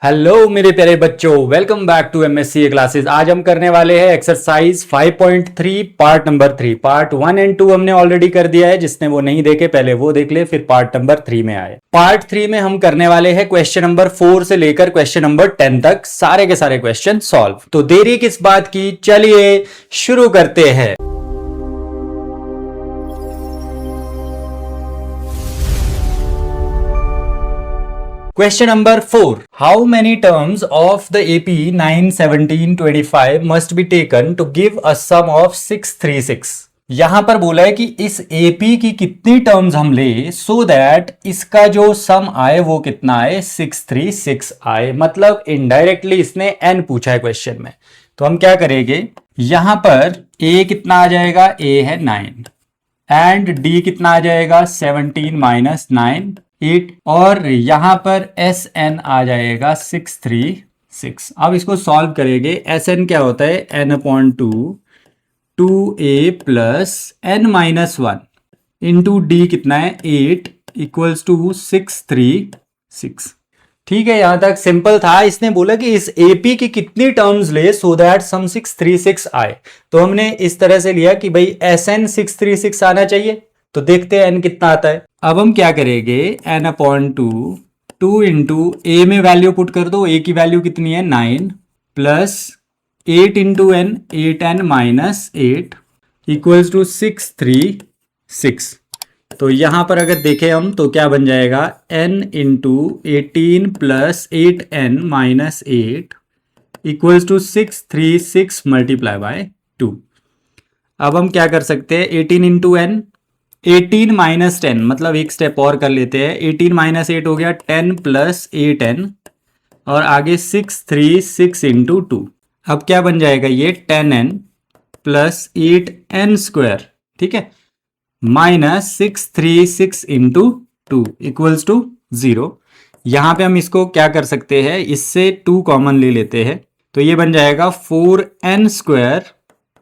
Hello मेरे प्यारे बच्चों, welcome back to MSc classes. आज हम करने वाले हैं exercise 5.3 part number 3। Part 1 and 2 हमने ऑलरेडी कर दिया है। जिसने वो नहीं देखे पहले वो देख ले, फिर पार्ट नंबर 3 में आए। पार्ट 3 में हम करने वाले हैं क्वेश्चन नंबर 4 से लेकर क्वेश्चन नंबर 10 तक सारे के सारे क्वेश्चन सॉल्व। तो देरी किस बात की, चलिए शुरू करते हैं। Question number 4. How many terms of the AP 91725 must be taken to give a sum of 636? यहां पर बोला है कि इस AP की कितनी टर्म्स हम ले सो दैट इसका जो सम आए वो कितना आए, 636 आए। मतलब इनडायरेक्टली इसने n पूछा है क्वेश्चन में। तो हम क्या करेंगे, यहां पर A कितना आ जाएगा, A है 9 एंड D कितना आ जाएगा 17 माइनस 9 8 और यहां पर Sn आ जाएगा 636। अब इसको सॉल्व करेंगे। Sn क्या होता है, n upon 2a plus n minus 1 into d कितना है 8 इक्वल्स टू 636। ठीक है, यहां तक सिंपल था। इसने बोला कि इस AP की कितनी टर्म्स ले सो दैट सम 636 आए। तो हमने इस तरह से लिया कि भाई Sn 636 आना चाहिए। तो देखते हैं n कितना आता है। अब हम क्या करेंगे, n अपॉन 2 इंटू ए में वैल्यू पुट कर दो। a की वैल्यू कितनी है 9 plus 8 into n 8n minus 8 equals to 636। तो यहां पर अगर देखें हम तो क्या बन जाएगा, n into 18 plus 8n minus 8 equals to 636 multiply by 2। अब हम क्या कर सकते हैं, 18 इंटू एन 18 माइनस 10, मतलब एक स्टेप और कर लेते हैं। 18 माइनस 8 हो गया 10 प्लस 8n और आगे 636 इंटू 2। अब क्या बन जाएगा, ये 10n प्लस 8n स्क्वायर, ठीक है, माइनस 636 इंटू 2 इक्वल्स टू 0। यहां पे हम इसको क्या कर सकते हैं, इससे 2 कॉमन ले लेते हैं। तो ये बन जाएगा 4n square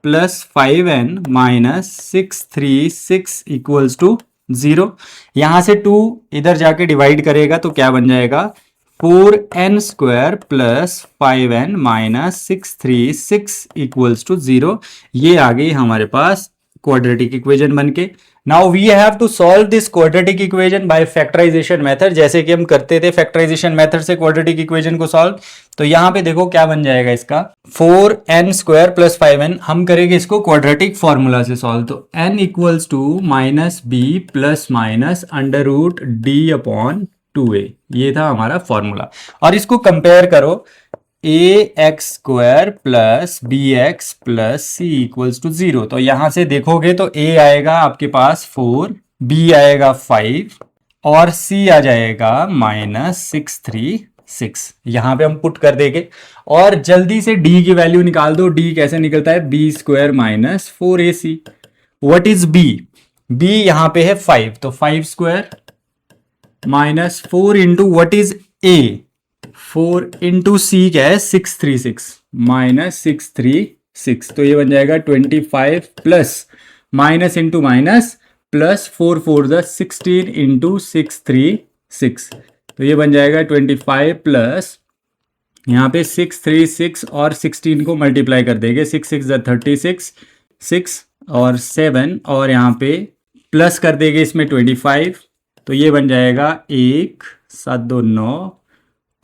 plus 5n minus 636 equals to 0। यहां से 2 इधर जाके डिवाइड करेगा तो क्या बन जाएगा, 4n square plus 5n minus 636 equals to 0। ये आ गई हमारे पास क्वाड्रेटिक इक्वेशन बनके। Now we have to solve this quadratic equation by factorization method, जैसे कि हम करते थे फैक्टराइजेशन मेथड से क्वाड्रेटिक इक्वेशन को सॉल्व। तो यहां पे देखो क्या बन जाएगा इसका, 4n स्क्वायर प्लस 5n। हम करेंगे इसको क्वाड्रेटिक फॉर्मूला से सॉल्व। तो n equals to minus b plus minus under root d upon 2a, ये था हमारा फॉर्मूला। और इसको कंपेयर करो, ax square plus bx plus c equals to 0। तो यहां से देखोगे तो a आएगा आपके पास 4, b आएगा 5 और c आ जाएगा माइनस 636। यहां पे हम पुट कर देंगे और जल्दी से d की वैल्यू निकाल दो। d कैसे निकलता है, b square minus 4ac। What is b, b यहां पे है 5, तो 5 square minus 4 into what is a, 4 into C क्या है 636 माइनस 636। तो ये बन जाएगा 25 plus minus into minus plus 4 4 16 into 636। तो ये बन जाएगा 25 प्लस यहाँ पे 636 और 16 को मल्टीप्लाई कर देंगे। 6 6 36, 6 और 7 और यहाँ पे प्लस कर देंगे इसमें 25। तो ये बन जाएगा 1 7 2 9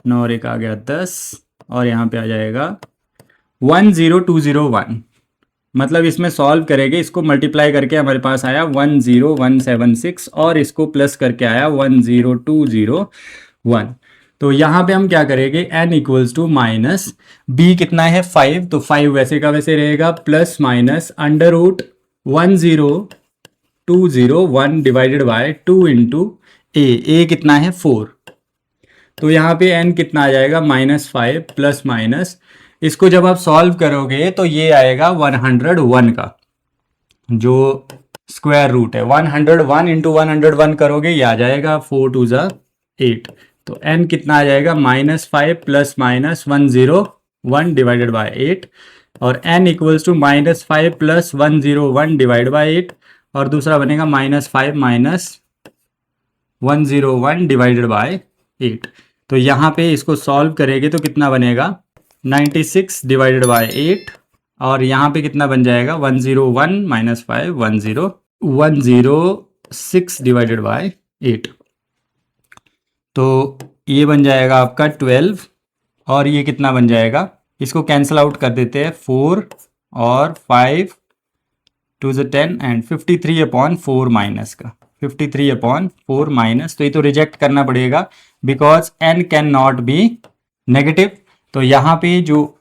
9 और 1 आ गया 10 और यहाँ पे आ जाएगा 10201। मतलब इसमें सॉल्व करेंगे, इसको मल्टीप्लाई करके हमारे पास आया 10176 और इसको प्लस करके आया 10201। तो यहाँ पे हम क्या करेंगे, n equals to minus b कितना है 5, तो 5 वैसे का वैसे रहेगा, plus minus under root 10201 divided by 2 into a कितना है 4। तो यहाँ पे n कितना आ जाएगा -5 प्लस माइनस, इसको जब आप सॉल्व करोगे तो ये आएगा 101 का जो स्क्वायर रूट है। 101 इंटू 101 करोगे ये आ जाएगा 4 2 8। तो n कितना आ जाएगा -5 प्लस माइनस 101 डिवाइडेड बाय 8 और n equals to -5 plus 101 divide by 8 और दूसरा बनेगा -5 माइनस 101 डिवाइडेड बाय 8। तो यहाँ पे इसको सॉल्व करेंगे तो कितना बनेगा 96 डिवाइडेड बाय 8 और यहाँ पे कितना बन जाएगा 101 माइनस 5 106 डिवाइडेड बाय 8। तो ये बन जाएगा आपका 12 और ये कितना बन जाएगा, इसको कैंसिल आउट कर देते हैं 4 और 5 2 ज़ 10 एंड 53/4 माइनस का 53/4 माइनस, तो ये तो रिजेक्ट करना पड़ेगा because n can not be negative. तो यहाँ पे जो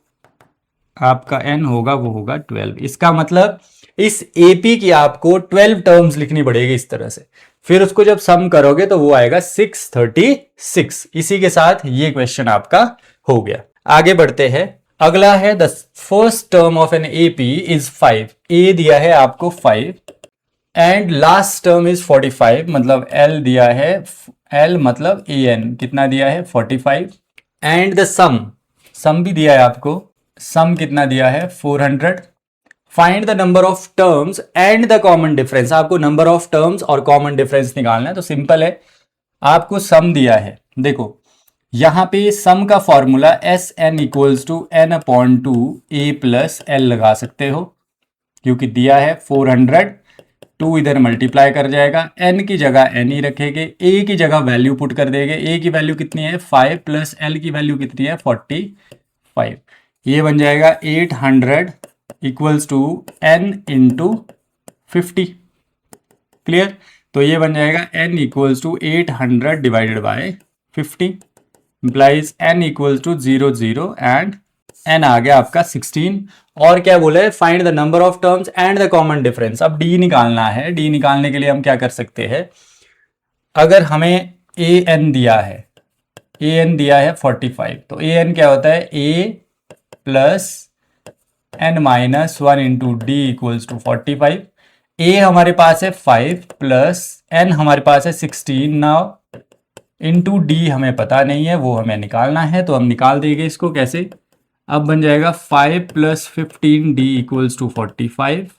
आपका n होगा वो होगा 12। इसका मतलब इस AP की आपको 12 टर्म्स लिखनी पड़ेगी इस तरह से, फिर उसको जब सम करोगे तो वो आएगा 636। इसी के साथ ये क्वेश्चन आपका हो गया। आगे बढ़ते हैं, अगला है the first term of an AP is 5। A दिया है आपको 5 एंड लास्ट टर्म इज 45, मतलब L दिया है, L मतलब AN कितना दिया है 45 एंड द सम भी दिया है आपको, सम कितना दिया है 400। Find the number of terms and the common difference. आपको नंबर ऑफ टर्म्स और कॉमन डिफरेंस निकालना है। तो सिंपल है, आपको सम दिया है, देखो यहां पे सम का formula SN equals to n/2 A plus L लगा सकते हो, क्योंकि दिया है 400, 2 इधर मल्टीप्लाई कर जाएगा, n की जगह n ही रखेंगे, a की जगह वैल्यू पुट कर देंगे। a की वैल्यू कितनी है 5 प्लस l की वैल्यू कितनी है 45। ये बन जाएगा 800 equals to n into 50। Clear? तो ये बन जाएगा n equals to 800 divided by 50 implies n equals to 0 0 and n आ गया आपका 16। और क्या बोले, find the number of terms and the common difference. अब d निकालना है। d निकालने के लिए हम क्या कर सकते हैं, अगर हमें an दिया है, an दिया है 45, तो an क्या होता है a plus n minus 1 into D equals to 45। a हमारे पास है 5 प्लस n हमारे पास है 16 नाउ इंटू डी हमें पता नहीं है, वो हमें निकालना है, तो हम निकाल देंगे इसको। कैसे? अब बन जाएगा 5 plus 15 d equals to 45,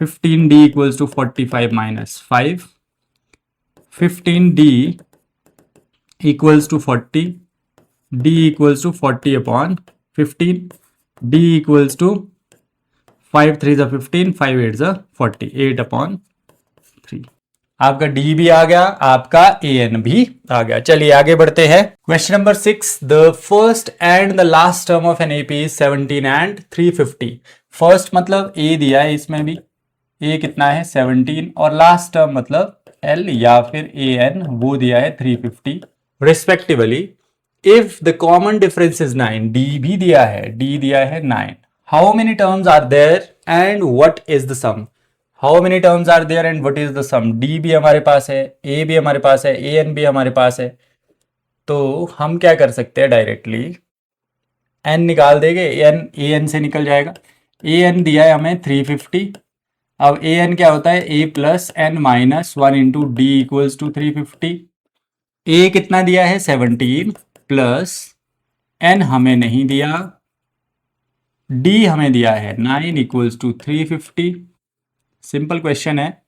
15 d equals to 45 minus 5, 15 d equals to 40, d equals to 40/15, d equals to 5 3 ज़ा 15, 5 8 ज़ा 40, 8/3। आपका डी भी आ गया, आपका an भी आ गया। चलिए आगे बढ़ते हैं। Question number 6, the first and the last term of an AP is 17 and 350। First मतलब a दिया है, इसमें भी a कितना है 17 और लास्ट टर्म मतलब l या फिर an वो दिया है 350 respectively. If the common difference is 9, d भी दिया है, d दिया है 9। How many terms are there and what is the sum. How many terms are there and what is the sum. D भी हमारे पास है, ए भी हमारे पास है, ए एन भी हमारे पास है। तो हम क्या कर सकते हैं, डायरेक्टली एन निकाल देंगे, एन ए एन से निकल जाएगा। ए एन दिया है हमें 350। अब ए एन क्या होता है A plus N minus 1 into D equals to 350। A कितना दिया है 17 प्लस एन हमें नहीं दिया, डी हमें दिया है 9 इक्वल्स टू 350। सिंपल क्वेश्चन है।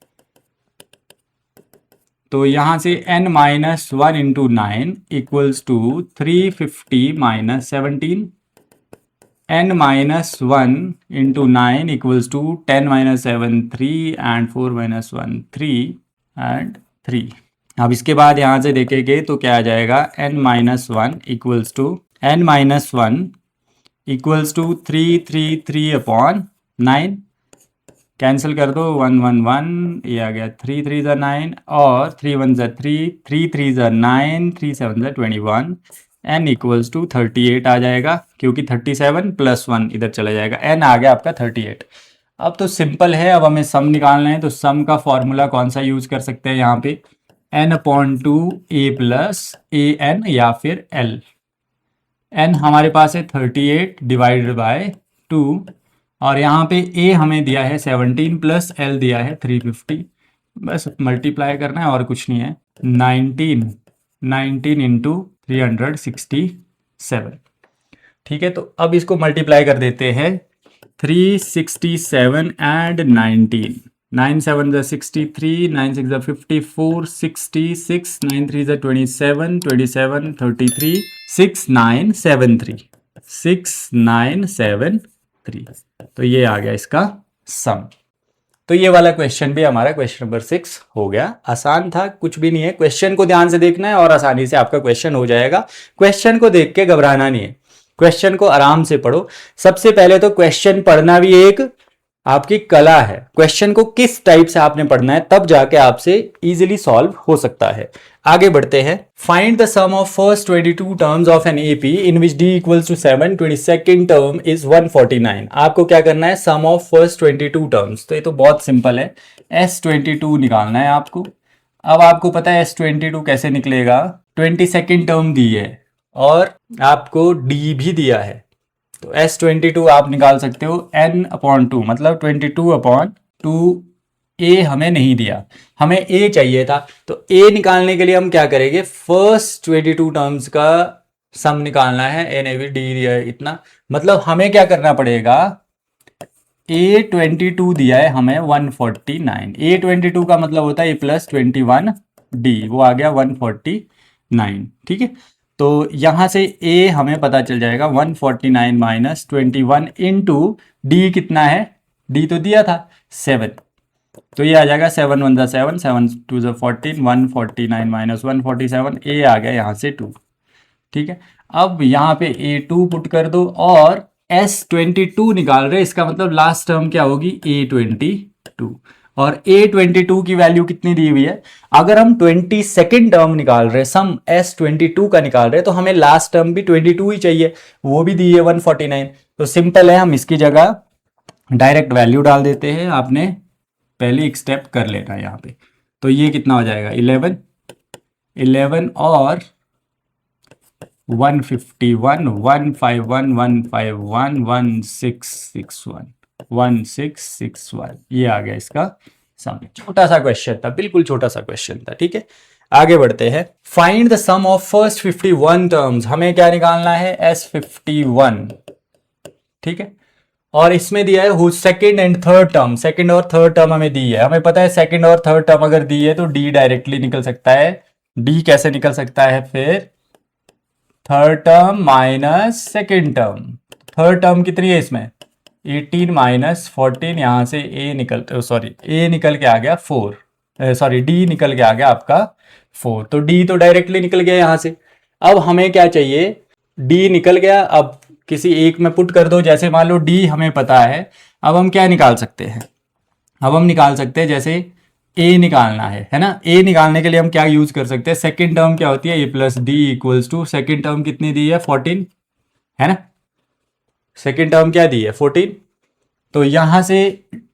तो यहां से n minus 1 into 9 equals to 350 minus 17, n minus 1 into 9 equals to 10 minus 7 3 and 4 minus 1 3 and 3। अब इसके बाद यहां से देखेंगे तो क्या आ जाएगा, n minus 1 equals to n minus 1 equals to 3/9। Cancel कर दो, 1 1 1, ये आ गया 3 3 ज़ा 9 और 3 1 ज़ा 3, 3 3 ज़ा 9, 3 7 ज़ा 21, n इक्वल्स टू 38 आ जाएगा, क्योंकि 37 प्लस 1 इधर चला जाएगा, n आ गया आपका 38। अब तो सिंपल है, अब हमें सम निकालना है। तो सम का फॉर्मूला कौन सा यूज कर सकते हैं यहाँ पे, n/2 a plus A N या फिर l। n हमारे पास है 38 डिवाइडेड बाय 2 और यहाँ पे a हमें दिया है 17 प्लस l दिया है 350, बस मल्टीप्लाई करना है और कुछ नहीं है। 19 इंटू 367। ठीक है, तो अब इसको मल्टीप्लाई कर देते हैं। 367 एंड 19, 9 7 ज़ा 63, 9 6 ज़ा 54, 66, 9 3 ज़ा 27, 27 33, 6 9 7 3, 6 9 7 3। तो ये आ गया इसका सम। तो ये वाला क्वेश्चन भी हमारा क्वेश्चन नंबर 6 हो गया। आसान था, कुछ भी नहीं है, क्वेश्चन को ध्यान से देखना है और आसानी से आपका क्वेश्चन हो जाएगा। क्वेश्चन को देख के घबराना नहीं है, क्वेश्चन को आराम से पढ़ो। सबसे पहले तो क्वेश्चन पढ़ना भी एक आपकी कला है। क्वेश्चन को किस टाइप से आपने पढ़ना है, तब जाके आपसे इजीली सॉल्व हो सकता है। आगे बढ़ते हैं। Find the sum of first 22 terms of an AP in which d equals to 7, 22nd term is 149। आपको क्या करना है, सम ऑफ फर्स्ट 22 टर्म्स। तो ये तो बहुत सिंपल है, S22 निकालना है आपको। अब आपको पता है S22 कैसे निकलेगा, 22nd टर्म दी है और आपको डी भी दिया है, तो S22 आप निकाल सकते हो n/2, मतलब 22/2। ए हमें नहीं दिया, हमें ए चाहिए था, तो ए निकालने के लिए हम क्या करेंगे, फर्स्ट 22 टर्म्स का सम निकालना है। ए ने भी डी दिया है इतना, मतलब हमें क्या करना पड़ेगा, A22 दिया है हमें 149, A22 का मतलब होता है A + 21 डी, वो आ गया 149। ठीक है, तो यहां से A हमें पता चल जाएगा 149 - 21 इंटू डी कितना है, डी तो दिया था 7, तो ये आ जाएगा 7 1 ज़ा 7, 7 2 ज़ा 14, 149 - 147, ए आ गया यहाँ से 2। ठीक है, अब यहाँ पे A2 पुट कर दो और S22 निकाल रहे, इसका मतलब लास्ट टर्म क्या होगी, A22, और A22 की वैल्यू कितनी दी हुई है। अगर हम 22nd टर्म निकाल रहे, सम S22 का निकाल रहे, तो हमें लास्ट टर्म भी 22 ही चाहिए, वो भी दी है 149। तो सिंपल है, हम इसकी जगह डायरेक्ट वैल्यू डाल देते हैं। आपने पहले एक स्टेप कर लेना है यहाँ पे, तो ये कितना हो जाएगा 11 11 और 151 151 151 1661 1661, ये आ गया इसका सम। छोटा सा क्वेश्चन था, बिल्कुल छोटा सा क्वेश्चन था। ठीक है, आगे बढ़ते हैं। Find the sum of first 51 terms, हमें क्या निकालना है, S51। ठीक है, और इसमें दिया है second and third term, second और थर्ड टर्म हमें दी है। हमें पता है सेकंड और थर्ड टर्म अगर दी है तो डी डायरेक्टली निकल सकता है। डी कैसे निकल सकता है, फिर third term minus second term. Third term कितनी है इसमें, 18 - 14, यहां से ए निकल के आ गया 4, डी निकल के आ गया आपका 4, तो डी तो डायरेक्टली निकल गया यहां से। अब हमें क्या चाहिए, डी निकल गया, अब किसी एक में पुट कर दो, जैसे मान लो डी हमें पता है। अब हम क्या निकाल सकते हैं, अब हम निकाल सकते हैं, जैसे ए निकालना है ना। ए निकालने के लिए हम क्या यूज कर सकते हैं, सेकंड टर्म क्या होती है, A plus D equals to, second term कितनी दी है 14, है ना, सेकंड टर्म क्या दी है 14, तो यहां से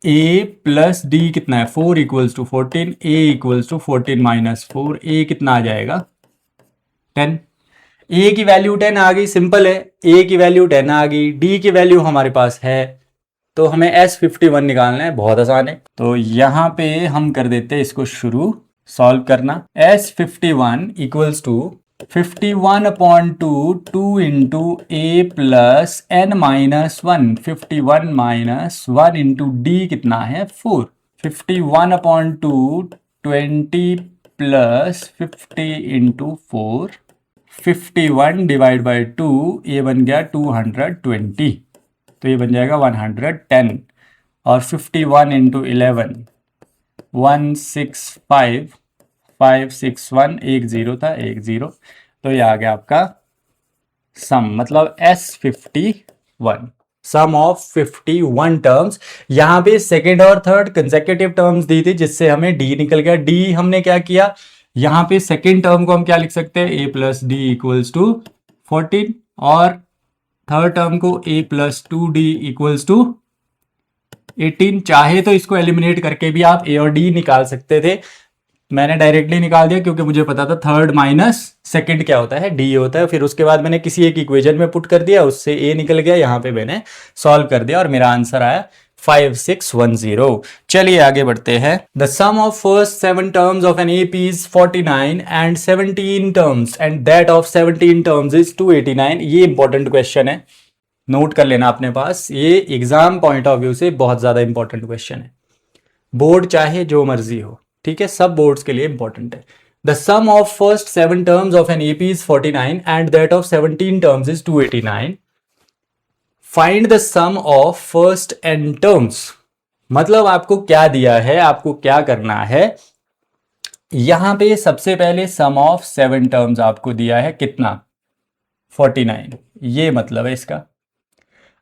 a प्लस डी कितना है 4 equals to 14, a equals to 14 minus 4, a कितना आ जाएगा 10। a की वैल्यू 10 आ गई, सिंपल है, a की वैल्यू 10 आ गई, d की वैल्यू हमारे पास है, तो हमें S51 निकालना है, बहुत आसान है। तो यहां पे हम कर देते हैं इसको शुरू सॉल्व करना। S51 equals to 51/2 2 into a plus n minus 1, 51 - 1 into d कितना है 4, 51/2 20 प्लस 50 इंटू 4, 51 डिवाइड बाई 2, ये बन गया 220, तो ये बन जाएगा 110, और 51 इंटू 11 165 561, एक जीरो था, एक जीरो, तो ये आ गया आपका सम, मतलब S51, सम ऑफ 51 टर्म्स। यहां पे सेकेंड और थर्ड कंसेक्यूटिव टर्म्स दी थी, जिससे हमें डी निकल गया। डी हमने क्या किया, यहां पे सेकेंड टर्म को हम क्या लिख सकते हैं, a plus D equals to 14, और थर्ड टर्म को a plus 2d equals to 18। चाहे तो इसको एलिमिनेट करके भी आप a और d निकाल सकते थे, मैंने डायरेक्टली निकाल दिया क्योंकि मुझे पता था थर्ड माइनस सेकंड क्या होता है, डी होता है। फिर उसके बाद मैंने किसी एक इक्वेशन में पुट कर दिया, उससे a निकल गया, यहाँ पे मैंने सॉल्व कर दिया और मेरा आंसर आया 5610। चलिए आगे बढ़ते हैं। The sum of first 7 terms of an AP is 49 and 17 terms and that of 17 terms is 289। ये इंपॉर्टेंट क्वेश्चन है, नोट कर लेना अपने पास, ये एग्जाम पॉइंट ऑफ व्यू से बहुत ज्यादा इंपॉर्टेंट क्वेश्चन है। बोर्ड चाहे जो मर्जी हो, ठीक है, सब बोर्ड्स के लिए इंपॉर्टेंट है। The sum of first 7 terms of an AP is 49 and that of 17 terms is 289। Find the sum of first n terms. मतलब आपको क्या दिया है, आपको क्या करना है, यहां पे सबसे पहले सम ऑफ 7 टर्म्स आपको दिया है कितना, 49, ये मतलब है इसका।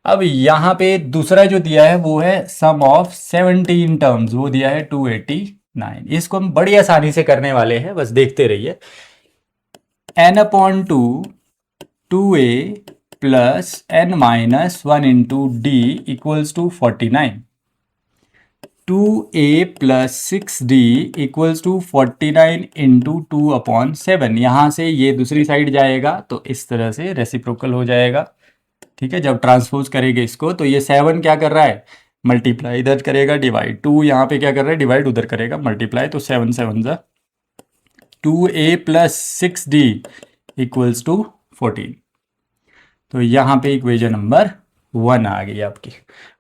अब यहां पे दूसरा जो दिया है वो है सम ऑफ 17 टर्म्स, वो दिया है 289। इसको हम बड़ी आसानी से करने वाले हैं, बस देखते रहिए। n/2 2a plus n minus 1 into D equals to 49। 2a plus 6d equals to 49 into 2/7। यहां से ये दूसरी साइड जाएगा तो इस तरह से रेसिप्रोकल हो जाएगा, ठीक है। जब ट्रांसपोज करेंगे इसको तो ये 7 क्या कर रहा है, मल्टीप्लाई इधर करेगा, डिवाइड 2 यहाँ पे क्या कर रहा है, डिवाइड उधर करेगा, मल्टीप्लाई, तो 7 7 जा 2a plus 6d equals to 14। तो यहाँ पे इक्वेशन नंबर 1 आ गई आपकी।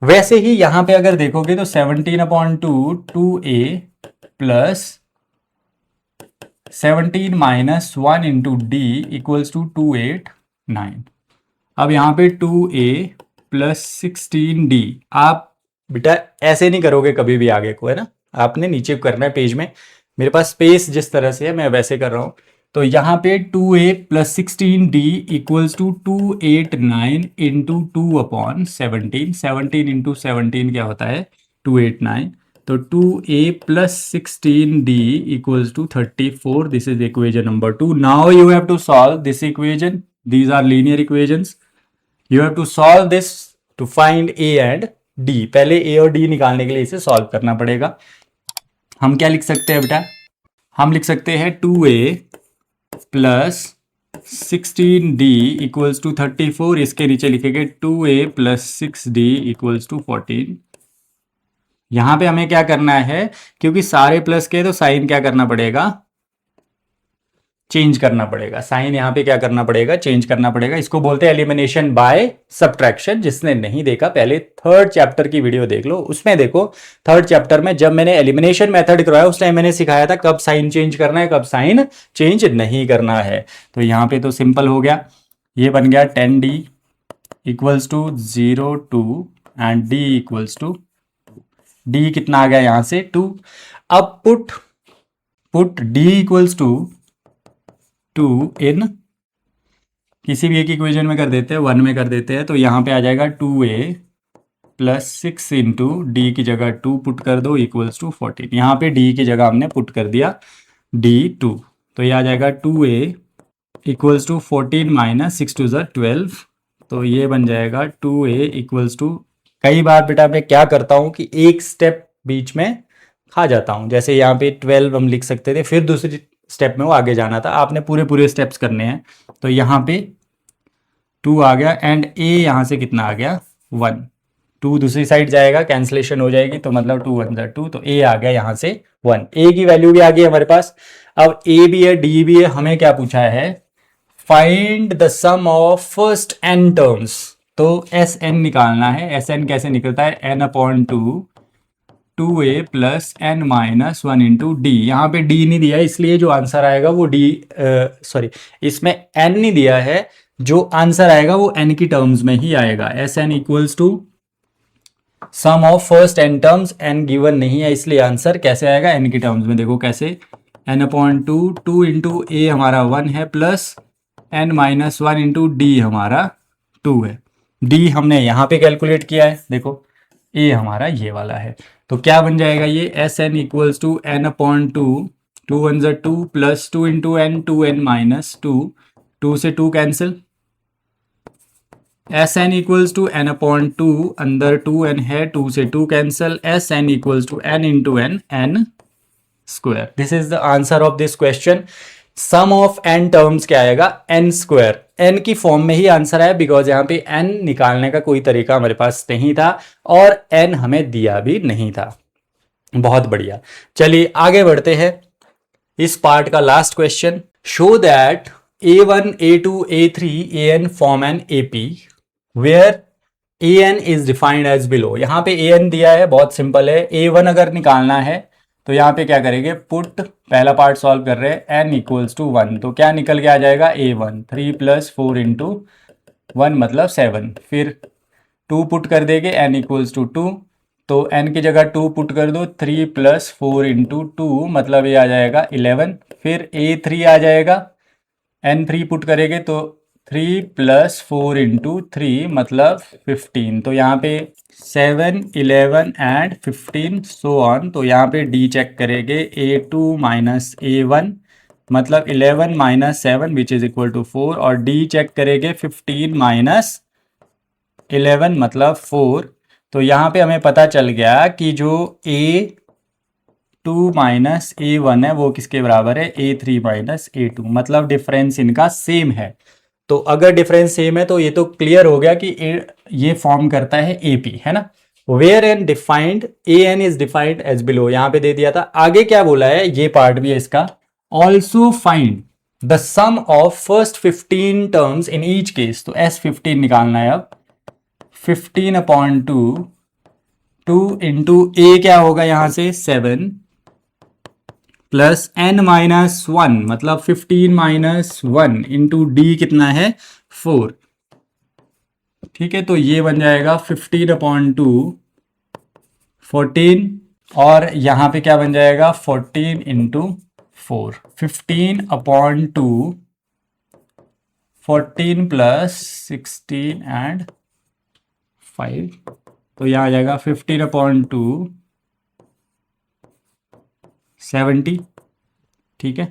वैसे ही यहाँ पे अगर देखोगे तो 17/2 2a plus 17 minus 1 into D equals to 289। अब यहाँ पे 2a प्लस 16d, आप बेटा ऐसे नहीं करोगे कभी भी आगे को, है ना, आपने नीचे करना है पेज में। मेरे पास स्पेस जिस तरह से है मैं वैसे कर रहा हूं। तो यहाँ पे 2a plus 16d equals to 289 into 2/17। 17 into 17 क्या होता है, 289। तो 2a plus 16d equals to 34। This is equation number 2। Now you have to solve this equation, these are linear equations. You have to solve this to find a and d। पहले a और d निकालने के लिए इसे solve करना पड़ेगा। हम क्या लिख सकते हैं बेटा, हम लिख सकते हैं 2a plus 16d equals to 34। इसके नीचे लिखेंगे 2a plus 6d equals to 14। यहां पे हमें क्या करना है, क्योंकि सारे प्लस के तो साइन क्या करना पड़ेगा, चेंज करना पड़ेगा। साइन यहाँ पे क्या करना पड़ेगा, चेंज करना पड़ेगा। इसको बोलते हैं एलिमिनेशन बाय सब्ट्रैक्शन। जिसने नहीं देखा पहले 3rd चैप्टर की वीडियो देख लो, उसमें देखो 3rd चैप्टर में जब मैंने एलिमिनेशन मेथड करवाया उस टाइम मैंने सिखाया था कब साइन चेंज करना है, कब साइन चेंज नहीं करना है। तो यहाँ पे तो सिंपल हो गया, ये बन गया 10d equals to 0 2 and d equals to, d कितना आ गया यहाँ से 2। अब put d equals to 2 in किसी भी एक इक्वेशन में कर देते हैं, 1 में कर देते हैं। तो यहाँ पे आ जाएगा 2a प्लस 6 इंटू डी की जगह 2 पुट कर दो इक्वल्स टू 14। यहाँ पे d की जगह हमने पुट कर दिया d2। तो ये आ जाएगा 2a इक्वल्स टू 14 माइनस 6 2 12। तो ये बन जाएगा 2a इक्वल्स टू, कई बार बेटा मैं क्या करता हूँ कि एक स्टेप बीच में खा जाता हूँ। जैसे यहाँ पे 12 हम लिख सकते थे, फिर दूसरी स्टेप में वो आगे जाना था, आपने पूरे स्टेप्स करने हैं। तो यहाँ पे 2 आ गया एंड a यहाँ से कितना आ गया 1। 2 दूसरी साइड जाएगा, कैंसिलेशन हो जाएगी, तो मतलब 2 1 2। तो a आ गया यहाँ से 1। a की वैल्यू भी आ गई हमारे पास। अब a भी है d भी है, हमें क्या पूछा है, find the sum of first n terms. तो Sn निकालना है। Sn कैसे निकलता है, n/2 2a plus n minus 1 into D. यहाँ पे d नहीं दिया है इसलिए जो आंसर आएगा वो सॉरी इसमें n नहीं दिया है, जो आंसर आएगा वो n की टर्म्स में ही आएगा। Sn equals to sum of first n terms, n given नहीं है इसलिए आंसर कैसे आएगा, n की टर्म्स में। देखो कैसे, n/2 2 इंटू a हमारा 1 है plus n minus 1 into D हमारा 2 है। d हमने यहाँ पे कैलकुलेट किया है, देखो a हमारा ये वाला है। तो क्या बन जाएगा ये, Sn equals to n/2 2 1 2 plus 2 into n 2n minus 2, 2 से 2 cancel. Sn equals to n/2, अंदर 2n है, 2 से 2 cancel. Sn equals to n into n square. This is the answer of this question. Sum of n terms क्या आएगा, n square. n की form में ही answer आया बिकॉज यहाँ पे n निकालने का कोई तरीका हमारे पास नहीं था और n हमें दिया भी नहीं था। बहुत बढ़िया, चलिए आगे बढ़ते हैं। इस पार्ट का last question, show that a1 a2 a3 an form an AP where a n is defined as below. यहाँ पे ए एन दिया है, बहुत सिंपल है। ए वन अगर निकालना है तो यहाँ पे क्या करेंगे, पुट, पहला पार्ट सॉल्व कर रहे हैं, एन इक्वल्स टू 1, तो क्या निकल के आ जाएगा ए वन, 3 + 4 × 1 मतलब 7। फिर 2 पुट कर देंगे, एन इक्वल्स टू 2, तो n की जगह 2 पुट कर दो, 3 + 4 × 2 मतलब ये आ जाएगा 11। फिर a3 आ जाएगा, n3 पुट करेंगे तो 3 + 4 × 3 मतलब 15। तो यहाँ पे 7, 11 एंड 15 सो ऑन। तो यहाँ पे d चेक करेंगे, a2 - a1 मतलब 11 - 7 विच इज इक्वल टू 4, और d चेक करेंगे 15 - 11 मतलब 4। तो यहाँ पे हमें पता चल गया कि जो a2 - a1 है वो किसके बराबर है, a3 - a2, मतलब डिफरेंस इनका सेम है। तो अगर डिफरेंस सेम है तो ये तो क्लियर हो गया कि ये फॉर्म करता है AP, है ना। Where an defined, an is defined as below, यहाँ पे दे दिया था। आगे क्या बोला है, ये पार्ट भी है इसका, also find the sum of first 15 terms in each case. तो S15 निकालना है अब, 15/2, 2 × a क्या होगा यहाँ से 7 प्लस n - 1 मतलब 15 - 1 × d कितना है 4। ठीक है, तो ये बन जाएगा 15/2 14, और यहाँ पे क्या बन जाएगा 14 × 4, 15/2 14 + 16 एंड 5, तो यहाँ आ जाएगा 15/2 70। ठीक है,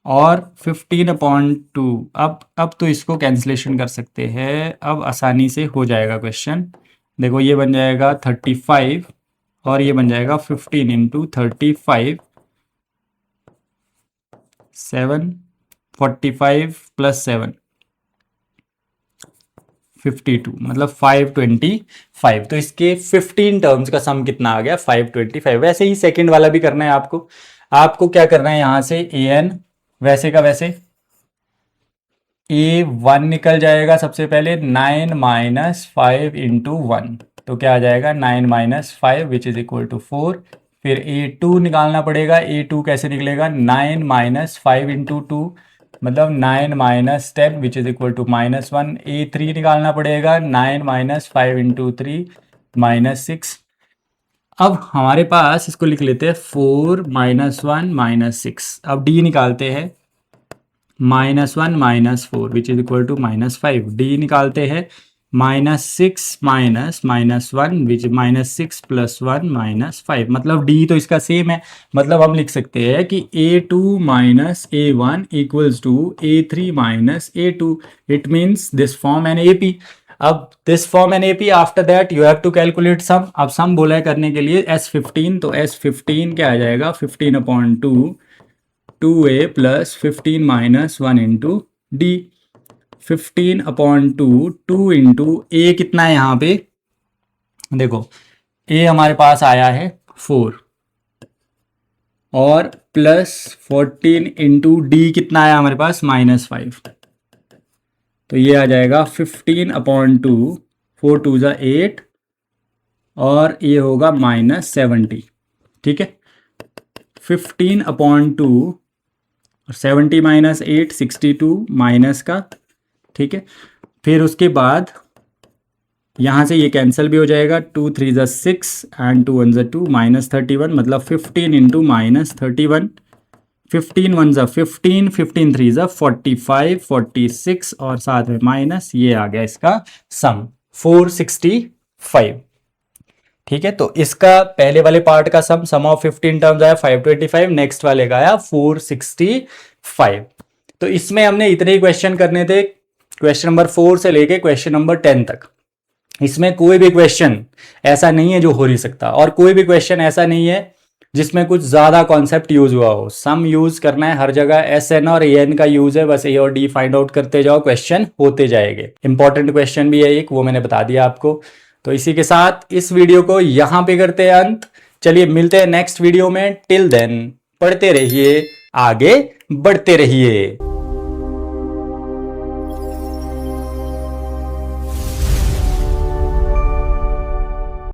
और 15/2, अब तो इसको कैंसिलेशन कर सकते हैं, अब आसानी से हो जाएगा क्वेश्चन। देखो ये बन जाएगा 35 और ये बन जाएगा 15 × 35, 7, 45 + 7 52 मतलब 525। तो इसके 15 टर्म्स का सम कितना आ गया 525। वैसे ही सेकंड वाला भी करना है आपको क्या करना है, यहां से an वैसे का वैसे a1 निकल जाएगा सबसे पहले, 9 - 5 × 1, तो क्या आ जाएगा 9 - 5 विच इज इक्वल टू 4। फिर a2 निकालना पड़ेगा, a2 कैसे निकलेगा, 9 - 5 × 2 मतलब 9 - 10 विच इज इक्वल टू -1। a3 निकालना पड़ेगा, 9 - 5 × 3 -6। अब हमारे पास इसको लिख लेते हैं 4 - 1 - 6। अब d निकालते हैं, -1 - 4 which is equal to -5। d निकालते हैं, -6 - -1 विच -6 + 1 -5, मतलब d तो इसका सेम है। मतलब हम लिख सकते हैं कि a2 - a1 equals to a3 - a2। It means this form an AP। अब this form an AP, after that you have to calculate sum. अब सम बोला है करने के लिए S15, तो S15 क्या आ जाएगा 15/2 2a + 15 - 1 × d, 15/2 2 × a कितना है यहाँ पे, देखो a हमारे पास आया है 4 और प्लस 14 × d कितना आया हमारे पास -5, तो ये आ जाएगा 15/2, 4 2 = 8 और ये होगा -70। ठीक है, 15/2 70 - 8 62 माइनस का। ठीक है, फिर उसके बाद यहाँ से ये कैंसिल भी हो जाएगा, 2 3 = 6 एंड 2 1 = 2 -31 मतलब 15 × -31, 15 1 = 15, 15 3 = 45 46 और साथ में माइनस, ये आ गया इसका सम 465। ठीक है, तो इसका पहले वाले पार्ट का सम ऑफ 15 टर्म्स आया 525, नेक्स्ट वाले का आया 465। तो इसमें हमने इतने ही क्वेश्चन करने थे, क्वेश्चन नंबर 4 से लेके क्वेश्चन नंबर 10 तक। इसमें कोई भी क्वेश्चन ऐसा नहीं है जो हो नहीं सकता, और कोई भी क्वेश्चन ऐसा नहीं है जिसमें कुछ ज्यादा कॉन्सेप्ट यूज हुआ हो। सम यूज करना है हर जगह, SN और AN का यूज है, बस A और D फाइंड आउट करते जाओ, क्वेश्चन होते जाएंगे। इंपॉर्टेंट क्वेश्चन भी है एक, वो मैंने बता दिया आपको। तो इसी के साथ इस वीडियो को यहां पे करते हैं अंत। चलिए मिलते हैं नेक्स्ट वीडियो में, टिल देन पढ़ते रहिए, आगे बढ़ते रहिए।